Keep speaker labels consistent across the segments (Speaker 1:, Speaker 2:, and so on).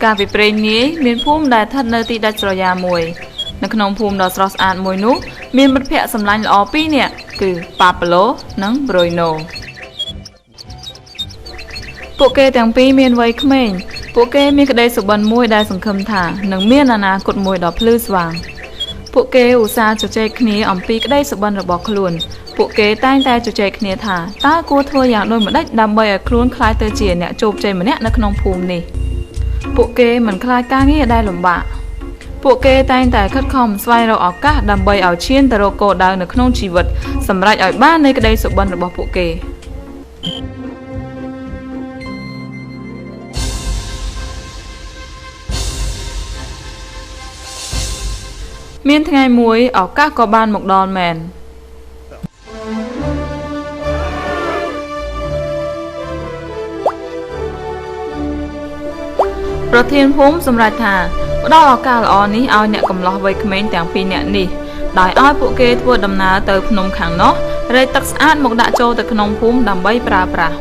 Speaker 1: ការពីព្រេងនេះមានភូមិដែលស្ថិតនៅទីដាច់ស្រយាលមួយនៅក្នុងភូមិដ៏ស្រស់ស្អាតមួយនោះមានមិត្តភ័ក្តិសម្លាញ់ល្អពីរនាក់គឺប៉ាប្លូនិងប្រុយណូពួកគេទាំងពីរមានវ័យក្មេងពួកគេមានក្តីសុបិនមួយដែលសង្ឃឹមថានឹងមានអនាគតមួយដ៏ភ្លឺស្វាងពួកគេឧស្សាហ៍ជជែកគ្នាអំពីក្តីសុបិនរបស់ខ្លួនពួកគេតែងតែជជែកគ្នាថាតើគួរធ្វើយ៉ាងដូចម្តេចដើម្បីឲ្យខ្លួនក្លាយទៅជាអ្នកជោគជ័យម្នាក់នៅក្នុងភូមិនេះពួកគេមិនខ្លាចការងារដែលលំបាកពួកគេតែងតែខិតខំស្វែងរកឱកាសដើម្បីឲ្យឈានទៅរកគោលដៅនៅក្នុងជីវិតសម្រេចឲ្យបាននូវក្តីសុបិនរបស់ពួកគេមានថ្ងៃមួយឱកាសក៏បានមកដល់មែនប្រធានភូមិសម្រេចថាផ្ដល់ឱកាសល្អនេះឲ្យអ្នកកំឡោះវ័យក្មេងទាំងពីរនាក់នេះដោយឲ្យពួកគេធ្វើដំណើរទៅភ្នំខាងនោះរែកទឹកស្អាតមកដាក់ចូលទៅក្នុងភូមិដើម្បីប្រើប្រាស់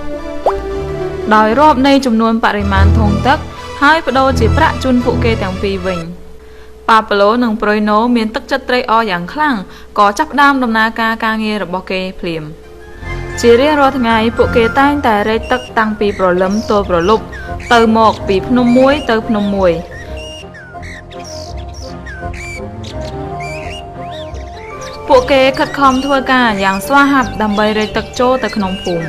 Speaker 1: ដោយរាប់នៃចំនួនបរិមាណធុងទឹកហើយបដូរជាប្រាក់ជូនពួកគេទាំងពីរវិញប៉ាប្លូនិងប្រុយណូមានទឹកចិត្តត្រេកអរយ៉ាងខ្លាំងក៏ចាប់ផ្ដើមដំណើរការងាររបស់គេភ្លាមជារៀងរាល់ថ្ងៃពួកគេតែងតែរែកទឹកតាំងពីព្រលឹមទល់ព្រលប់ទៅមកពីភ្នំមួយទៅភ្នំមួយពួកគេខិតខំធ្វើការយ៉ាងស្វាហាប់ដើម្បីរែកទឹកចូលទៅក្នុងភូមិ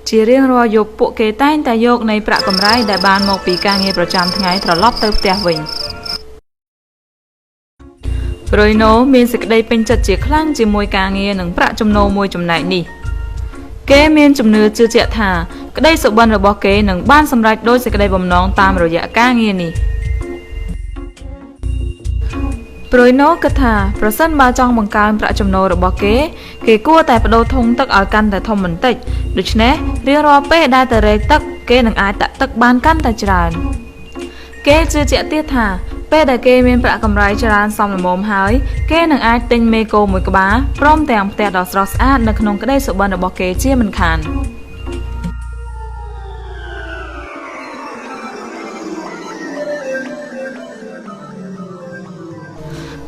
Speaker 1: ជារៀងរាល់យប់ពួកគេតែងតែយកនៃប្រាក់កម្រៃដែលបានមកពីការងារប្រចាំថ្ងៃត្រឡប់ទៅផ្ទះវិញប្រុយណូមានសេចក្តីពេញចិត្តជាខ្លាំងជាមួយការងារនិងប្រាក់ចំណូលមួយចំណែកនេះគេមានជំនឿជឿជាក់ថាក្តីសុបិនរបស់គេនឹងបានសម្រេចដោយសេចក្តីបំណងតាមរយៈការងារនេះប្រុយណូគិតថាប្រសិនបើចង់បង្កើនប្រាក់ចំណូលរបស់គេគួរតែបដូរធុងទឹកឲ្យកាន់តែធំបន្តិចដូច្នេះរៀងរាល់ពេលដែលទៅរែកទឹកគេនឹងអាចតាក់ទឹកបានកាន់តែច្រើនគេជឿជាក់ទៀតថាពេលដែលគេមានប្រាក់កម្រៃច្រើនសមល្មមហើយគេនឹងអាចទិញមេគោមួយក្បាលព្រមទាំងផ្ទះដ៏ស្រស់ស្អាតនៅក្នុងក្តីសុបិនរបស់គេជាមិនខាន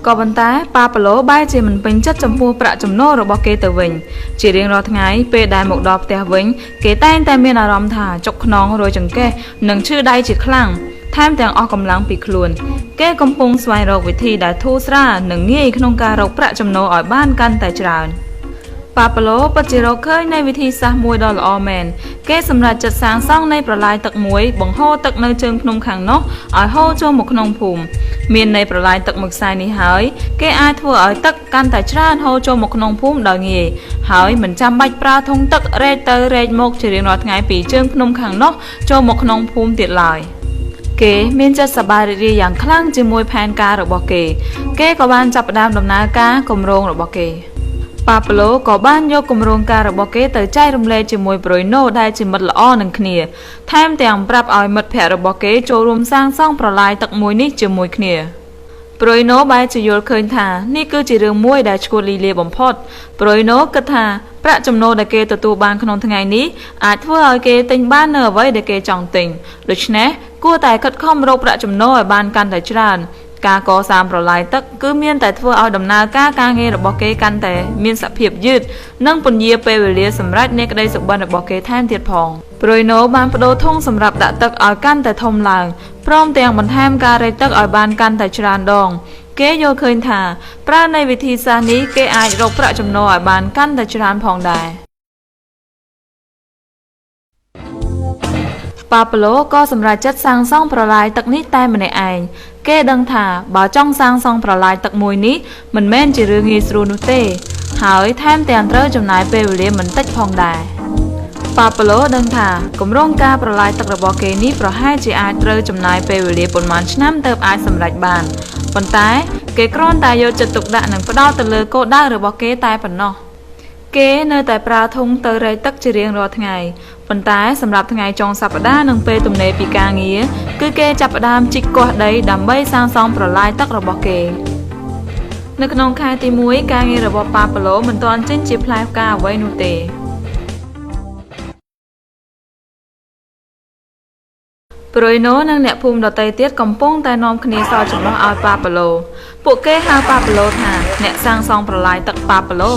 Speaker 1: ក៏ប៉ុន្តែប៉ាប្លូបែរជាមិនពេញចិត្តចំពោះប្រាក់ចំណូលរបស់គេទៅវិញជារៀងរាល់ថ្ងៃពេលដែលមកដល់ផ្ទះវិញគេតែងតែមានអារម្មណ៍ថាចុកខ្នងរយចង្កេះនិងឈឺដៃជាខ្លាំងថែមទាំងអស់កម្លាំងពីខ្លួនគេកំពុងស្វែងរកវិធីដែលធូរស្រាលនិងងាយក្នុងការរកប្រាក់ចំណូលឲ្យបានកាន់តែច្រើនប៉ាប្លូពិតជារកឃើញនៃវិធីសាស្ត្រមួយដ៏ល្អមែនគេសម្រេចចិត្តសាងសង់នៃប្រឡាយទឹកមួយបង្ហូរទឹកនៅជើងភ្នំខាងនោះឲ្យហូរចូលមកក្នុងភូមិមាននៃប្រឡាយទឹកមួយខ្សែនេះហើយគេអាចធ្វើឲ្យទឹកកាន់តែច្រើនហូរចូលមកក្នុងភូមិដោយងាយហើយមិនចាំបាច់ប្រើធុងទឹករែកទៅរែកមកជារៀងរាល់ថ្ងៃពីជើងភ្នំខាងនោះចូលមកក្នុងភូមិទៀតឡើយគេមានចិត្តសប្បាយរីករាយយ៉ាងខ្លាំងជាមួយផែនការរបស់គេក៏បានចាប់ផ្ដើមដំណើរការគម្រោងរបស់គេប៉ាប្លូក៏បានយកគម្រោងការរបស់គេទៅចែករំលែកជាមួយប្រុយណូដែលជាមិត្តល្អនឹងគ្នាថែមទាំងប្រាប់ឲ្យមិត្តភ័ក្តិរបស់គេចូលរួមសាងសង់ប្រឡាយទឹកមួយនេះជាមួយគ្នាប្រុយណូបែរជាយល់ឃើញថានេះគឺជារឿងមួយដែលឈួតលីលាបំផុតប្រុយណូគិតថាប្រាក់ចំណូលដែលគេទទួលបានក្នុងថ្ងៃនេះអាចធ្វើឲ្យគេទិញបាននូវអ្វីដែលគេចង់ទិញដូច្នេះគួរតែខិតខំរកប្រាក់ចំណូលឲ្យបានកាន់តែច្រើនការកសាងប្រឡាយទឹកគឺមានតែធ្វើឲ្យដំណើរការងាររបស់គេកាន់តែមានសភាពយឺតនិងពន្យាពេលវេលាសម្រាប់នៃក្តីសុបិនរបស់គេថែមទៀតផងប្រុយណូបានបដូរធុងសម្រាប់ដាក់ទឹកឲ្យកាន់តែធំឡើងព្រមទាំងបន្ថែមការរែកទឹកឲ្យបានកាន់តែច្រើនដងគេយល់ឃើញថាប្រើនៃវិធីសាស្ត្រនេះគេអាចរកប្រាក់ចំណូលឲ្យបានកាន់តែច្រើនផងដែរប៉ាប្លូក៏សម្រេចចិត្តសាងសង់ប្រឡាយទឹកនេះតែម្នាក់ឯងគេដឹងថាបើចង់សាងសង់ប្រឡាយទឹកមួយនេះមិនមែនជារឿងងាយស្រួលនោះទេហើយថែមទាំងត្រូវចំណាយពេលវេលាមិនតិចផងដែរប៉ាប្លូដឹងថាគម្រោងការប្រឡាយទឹករបស់គេនេះប្រហែលជាអាចត្រូវចំណាយពេលវេលាប៉ុន្មានឆ្នាំទើបអាចសម្រេចបានប៉ុន្តែគេគ្រាន់តែយកចិត្តទុកដាក់និងផ្ដោតទៅលើគោលដៅរបស់គេតែប៉ុណ្ណោះគេនៅតែប្រើធុងទៅរែកទឹកជារៀងរាល់ថ្ងៃប៉ុន្តែសម្រាប់ថ្ងៃចុងសប្តាហ៍និងពេលទំនេរពីការងារគឺគេចាប់ផ្ដើមជីកគាស់ដីដើម្បីសាងសង់ប្រឡាយទឹករបស់គេ នៅក្នុងខែទី1ការងាររបស់ប៉ាប៉ាឡូមិនទាន់ចេញជាផ្លែផ្កាអ្វីនោះទេប្រូយណូនិងអ្នកភូមិដទៃទៀតកំពុងតែនាំគ្នាសើចចំណោះឲ្យប៉ាប៉ាឡូពួកគេហៅប៉ាប៉ាឡូថាអ្នកសាងសង់ប្រឡាយទឹកប៉ាប៉ាឡូ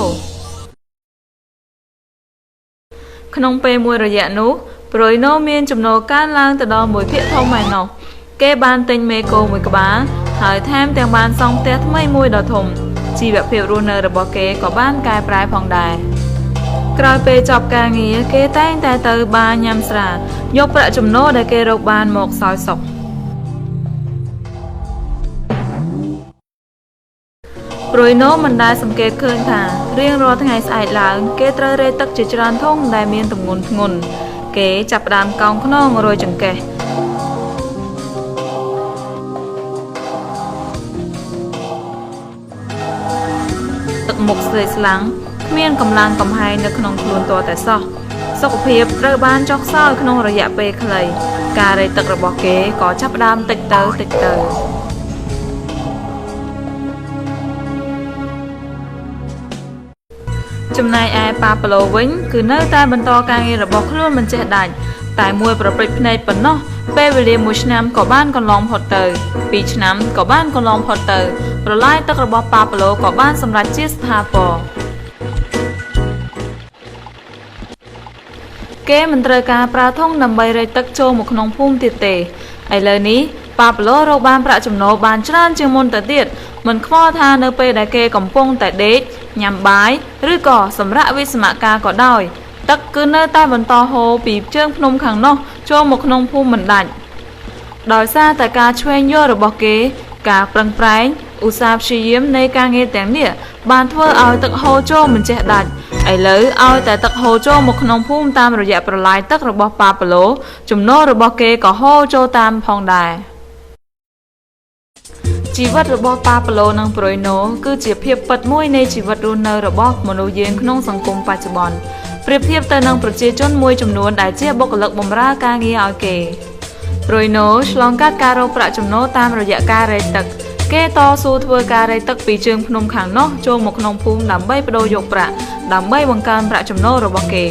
Speaker 1: ក្នុងពេលមួយរយៈនោះប្រូយណូមានចំណូលកើនឡើងទៅដល់1ភាគធំឯណោះគេបានទិញមេគោមួយក្បាលហើយថែមទាំងបានសង់ផ្ទះថ្មីមួយដ៏ធំជីវភាពរស់នៅរបស់គេក៏បានកែប្រែផងដែរក្រោយពេលចប់ការងារគេតែងតែទៅបារញ៉ាំស្រាយកប្រាក់ចំណូលដែលគេរកបានមកសោយសុខប្រូយណូមិនដែលសង្កេតឃើញថារៀងរាល់ថ្ងៃស្អែកឡើងគេត្រូវរែកទឹកជាច្រើនធុងដែលមានទម្ងន់ធ្ងន់គេចាប់ផ្ដើមកោងខ្នងរយចង្កេះទឹកមុខស្លេកស្លាំងគ្មានកម្លាំងកំហែងនៅក្នុងខ្លួនទាល់តែសោះសុខភាពត្រូវបានចុះខ្សោយក្នុងរយៈពេលខ្លីការរែកទឹករបស់គេក៏ចាប់ផ្ដើមតិចទៅចំណែកឯប៉ាប៉ាឡូវិញគឺនៅតែបន្តការងាររបស់ខ្លួនមិនចេះដាច់តែមួយប្រព្រឹត្តភ្នែកប៉ុណ្ណោះពេលវេលា1ឆ្នាំក៏បានកន្លងផុតទៅ2ឆ្នាំក៏បានកន្លងផុតទៅប្រឡាយទឹករបស់ប៉ាប៉ាឡូក៏បានសម្រេចជាស្ថាពរគេមិនត្រូវការប្រើធុងដើម្បីរែកទឹកចូលមកក្នុងភូមិទៀតទេឥឡូវនេះប៉ាប៉ាឡូរកបានប្រាក់ចំណូលបានច្រើនជាងមុនទៅទៀតមិនខ្វល់ថានៅពេលដែលគេកំពុងតែដេកញ៉ាំបាយឬក៏សម្រាកវិស្សមការក៏ដោយទឹកគឺនៅតែបន្តហូរពីជើងភ្នំខាងនោះចូលមកក្នុងភូមិមិនដាច់ដោយសារតែការឆ្វេងយករបស់គេការប្រឹងប្រែងឧស្សាហ៍ព្យាយាមនៃការងារទាំងនេះបានធ្វើឲ្យទឹកហូរចូលមិនចេះដាច់ឥឡូវឲ្យតែទឹកហូរចូលមកក្នុងភូមិតាមរយៈប្រឡាយទឹករបស់ប៉ាប៉ាឡូចំណូលរបស់គេក៏ហូរចូលតាមផងដែរជីវិតរបស់ប៉ាប៉ាឡូនិងប្រូយណូគឺជាភាពពិតមួយនៃជីវិតរស់នៅរបស់មនុស្សយើងក្នុងសង្គមបច្ចុប្បន្នប្រៀបធៀបទៅនឹងប្រជាជនមួយចំនួនដែលជាបុគ្គលិកបម្រើការងារឲ្យគេប្រូយណូឆ្លងកាត់ការរកប្រាក់ចំណូលតាមរយៈការរែកទឹកគេតស៊ូធ្វើការរែកទឹកពីជើងភ្នំខាងនោះចូលមកក្នុងភូមិដើម្បីបដូរយកប្រាក់ដើម្បីបង្កើនប្រាក់ចំណូលរបស់គេ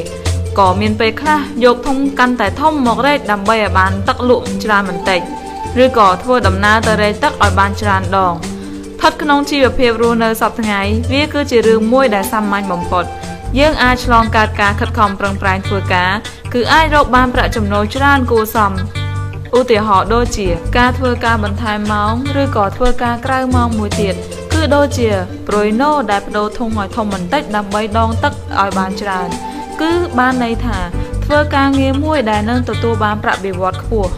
Speaker 1: ក៏មានពេលខ្លះយកធុងកាន់តែធំមករែកដើម្បីឲ្យបានទឹកលក់ច្រើនបន្តិចឬក៏ធ្វើដំណើរទៅរែកទឹកឲ្យបានច្រើនដងស្ថិតក្នុងជីវភាពរស់នៅសពថ្ងៃវាគឺជារឿងមួយដែលសាមញ្ញបំផុតយើងអាចឆ្លងកាត់ការខិតខំប្រឹងប្រែងធ្វើការគឺអាចរកបានប្រាក់ចំណូលច្រើនគួរសមឧទាហរណ៍ដូចជាការធ្វើការបន្ថែមម៉ោងឬក៏ធ្វើការក្រៅម៉ោងមួយទៀតគឺដូចជាប្រូយណូដែលបដូរធុងឲ្យធំបន្តិចដើម្បីដងទឹកឲ្យបានច្រើនគឺបានន័យថាធ្វើការងារមួយដែលនឹងទទួលបានប្រាក់បៀវត្សខ្ពស់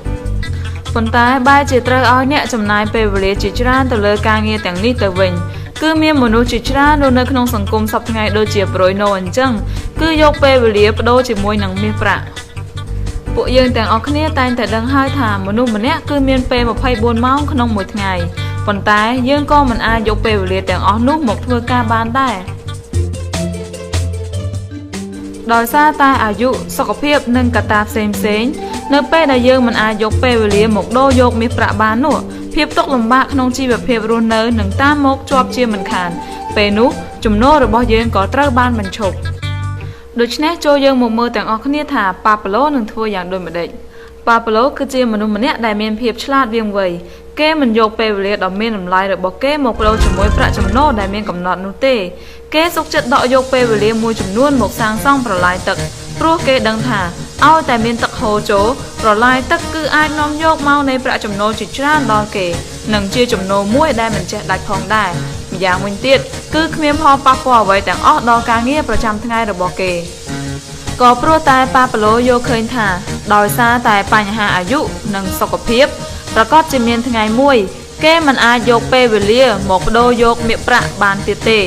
Speaker 1: ប៉ុន្តែបែរជាត្រូវឲ្យអ្នកចំណាយពេលវេលាជាច្រើនទៅលើការងារទាំងនេះទៅវិញគឺមានមនុស្សជាច្រើននៅក្នុងសង្គមសពថ្ងៃដូចជាប្រូយណូអញ្ចឹងគឺយកពេលវេលាបដូរជាមួយនឹងមាសប្រាក់ពួកយើងទាំងអស់គ្នាតែងតែដឹងហើយថាមនុស្សម្នាក់គឺមានពេល24ម៉ោងក្នុងមួយថ្ងៃប៉ុន្តែយើងក៏មិនអាចយកពេលវេលាទាំងអស់នោះមកធ្វើការបានដែរដោយសារតែអាយុសុខភាពនិងកត្តាផ្សេងនៅពេលដែលយើងមិនអាចយកពេលវេលាមកដូរយកមាសប្រាក់បាននោះភាពទុក្ខលំបាកក្នុងជីវភាពរស់នៅនឹងតាមមកជាប់ជាមិនខានពេលនោះចំណូលរបស់យើងក៏ត្រូវបានបញ្ឈប់ដូច្នេះចូលយើងមកមើលទាំងអស់គ្នាថាប៉ាប៉ាឡូនឹងធ្វើយ៉ាងដូចម្តេចប៉ាប៉ាឡូគឺជាមនុស្សម្នាក់ដែលមានភាពឆ្លាតវាងវៃគេមិនយកពេលវេលាដ៏មានតម្លៃរបស់គេមកប្តូរជាមួយប្រាក់ចំណូលដែលមានកំណត់នោះទេគេសុខចិត្តដកយកពេលវេលាមួយចំនួនមកសាងសង់ប្រឡាយទឹកព្រោះគេដឹងថាឲ្យតែមានទឹកហូរចូលប្រឡាយទឹកគឺអាចនាំយកមកនៃប្រាក់ចំណូលជាច្រើនដល់គេនិងជាចំណូលមួយដែលមិនចេះដាច់ផងដែរម្យ៉ាងវិញទៀតគឺគ្មានផលប៉ះពាល់អ្វីទាំងអស់ដល់ការងារប្រចាំថ្ងៃរបស់គេក៏ព្រោះតែប៉ាប៉ាឡូយល់ឃើញថាដោយសារតែបញ្ហាអាយុនិងសុខភាពប្រកបជាមានថ្ងៃមួយគេមិនអាចយកពេលវេលាមកបដូរយកមាសប្រាក់បានទៀតទេ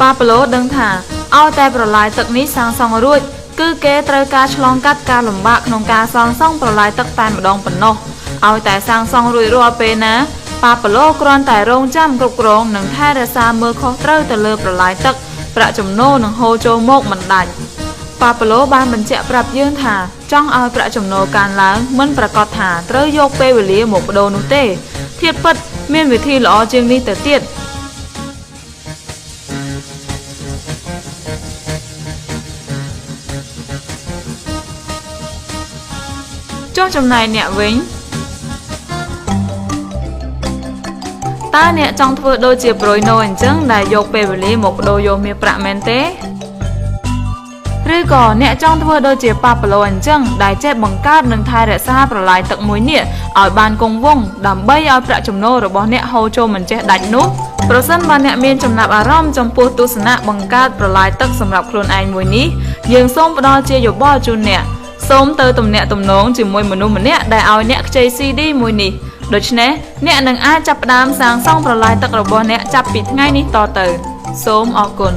Speaker 1: ប៉ាប៉ាឡូដឹងថាឲ្យតែប្រឡាយទឹកនេះសាងសង់រួចគឺគេត្រូវការឆ្លងកាត់ការលំបាកក្នុងការសាងសង់ប្រឡាយទឹកតែម្ដងប៉ុណ្ណោះឲ្យតែសាងសង់រួចរាល់ពេលណាប៉ាប៉ាឡូគ្រាន់តែរងចាំគ្រប់គ្រងនិងថែរក្សាមើលខុសត្រូវទៅលើប្រឡាយទឹកប្រាក់ចំណូលនឹងហូរចូលមកមិនដាច់ប៉ាប៉ាឡូបានបញ្ជាក់ប្រាប់យើងថាចង់ឲ្យប្រាក់ចំណូលកើនឡើងមិនប្រកាសថាត្រូវយកពេលវេលាមកបដូរនោះទេធៀបពិតមានវិធីល្អជាងនេះទៅទៀត ចំណែកអ្នកវិញតើអ្នកចង់ធ្វើដូចជាប្រួយណូអញ្ចឹងដែលយកពេលវេលាមកបដូរយកមាសប្រាក់មែនទេឬក៏អ្នកចង់ធ្វើដូចជាប៉ាប្លូអញ្ចឹងដែលចេះបង្កើតនិងថែរក្សាប្រឡាយទឹកមួយនេះឲ្យបានគង់វង្សដើម្បីឲ្យប្រាក់ចំណូលរបស់អ្នកហូរចូលមិនចេះដាច់នោះប្រសិនបើអ្នកមានចំណាប់អារម្មណ៍ចំពោះទស្សនៈបង្កើតប្រឡាយទឹកសម្រាប់ខ្លួនឯងមួយនេះយើងសូមផ្ដល់ជាយោបល់ជូនអ្នកសូមទៅទំនាក់ទំនងជាមួយមនុស្សម្នាក់ដែលឲ្យអ្នកខ្ចី CD មួយនេះដូច្នេះអ្នកនឹងអាចចាប់ផ្ដើមសាងសង់ប្រឡាយទឹករបស់អ្នកចាប់ពីថ្ងៃនេះតទៅសូមអរគុណ